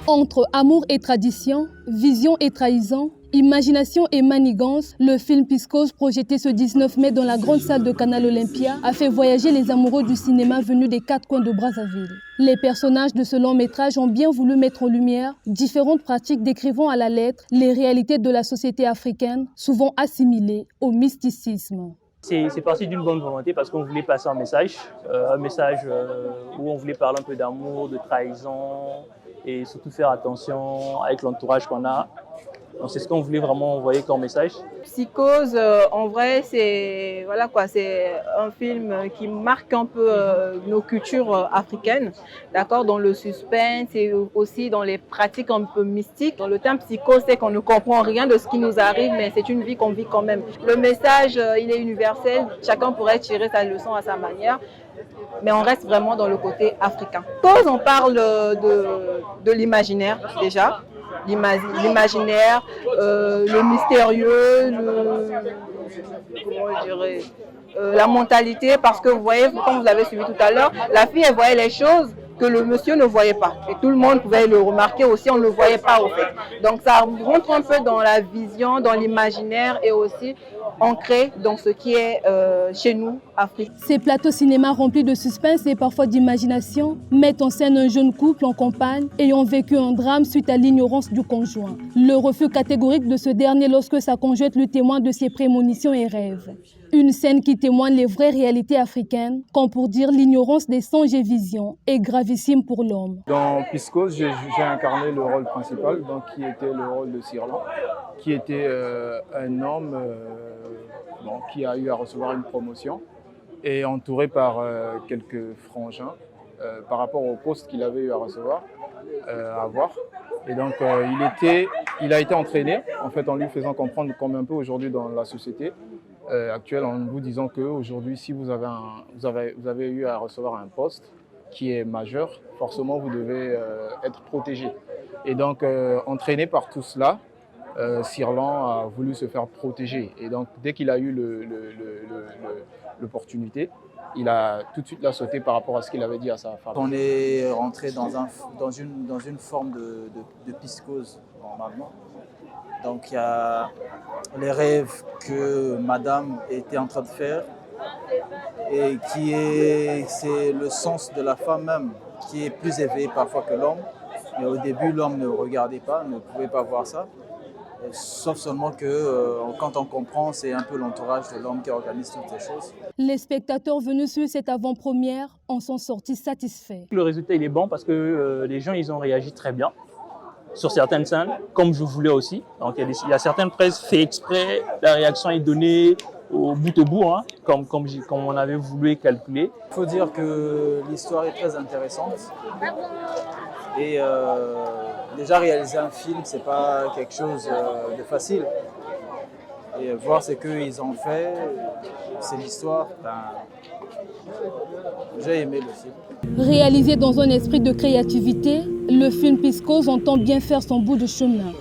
Entre amour et tradition, vision et trahison, imagination et manigance, le film Piscose, projeté ce 19 mai dans la grande salle de Canal Olympia, a fait voyager les amoureux du cinéma venus des quatre coins de Brazzaville. Les personnages de ce long métrage ont bien voulu mettre en lumière différentes pratiques décrivant à la lettre les réalités de la société africaine, souvent assimilées au mysticisme. C'est parti d'une bonne volonté parce qu'on voulait passer un message où on voulait parler un peu d'amour, de trahison et surtout faire attention avec l'entourage qu'on a. Donc c'est ce qu'on voulait vraiment envoyer comme message. Psychose, en vrai, c'est un film qui marque un peu nos cultures africaines, d'accord, dans le suspense et aussi dans les pratiques un peu mystiques. Dans le terme psychose, c'est qu'on ne comprend rien de ce qui nous arrive, mais c'est une vie qu'on vit quand même. Le message, il est universel, chacun pourrait tirer sa leçon à sa manière. Mais on reste vraiment dans le côté africain. Cause, on parle de l'imaginaire déjà, l'imaginaire, le mystérieux, la mentalité, parce que vous voyez, comme vous avez suivi tout à l'heure, la fille, elle voyait les choses que le monsieur ne voyait pas. Et tout le monde pouvait le remarquer aussi, on ne le voyait pas au fait. Donc ça rentre un peu dans la vision, dans l'imaginaire et aussi ancré dans ce qui est chez nous, Afrique. Ces plateaux cinéma remplis de suspense et parfois d'imagination mettent en scène un jeune couple en campagne ayant vécu un drame suite à l'ignorance du conjoint. Le refus catégorique de ce dernier lorsque sa conjointe lui témoigne de ses prémonitions et rêves. Une scène qui témoigne les vraies réalités africaines, comme pour dire l'ignorance des songes et visions est gravissime pour l'homme. Dans Piscose, j'ai incarné le rôle principal, donc, qui était le rôle de Sirlan, qui était un homme qui a eu à recevoir une promotion et entouré par quelques frangins par rapport au poste qu'il avait eu à recevoir, à avoir. Et donc il a été entraîné en fait en lui faisant comprendre comme un peu aujourd'hui dans la société actuelle, en vous disant qu'aujourd'hui si vous avez eu à recevoir un poste qui est majeur, forcément vous devez être protégé. Et donc entraîné par tout cela, Sirlan a voulu se faire protéger. Et donc dès qu'il a eu l'opportunité, il a tout de suite sauté par rapport à ce qu'il avait dit à sa femme. On est rentré dans une forme de piscose normalement. Donc il y a les rêves que madame était en train de faire et c'est le sens de la femme même qui est plus éveillé parfois que l'homme. Mais au début, l'homme ne regardait pas, ne pouvait pas voir ça. Sauf seulement que quand on comprend, c'est un peu l'entourage de l'homme qui organise toutes ces choses. Les spectateurs venus sur cette avant-première en sont sortis satisfaits. Le résultat il est bon parce que les gens ils ont réagi très bien sur certaines scènes, comme je voulais aussi. Donc il y a certaines presses fait exprès, la réaction est donnée au bout, hein, comme on avait voulu calculer. Il faut dire que l'histoire est très intéressante. Et déjà réaliser un film, c'est pas quelque chose de facile. Et voir ce qu'ils ont fait, c'est l'histoire. J'ai aimé le film. Réalisé dans un esprit de créativité, le film Piscose entend bien faire son bout de chemin.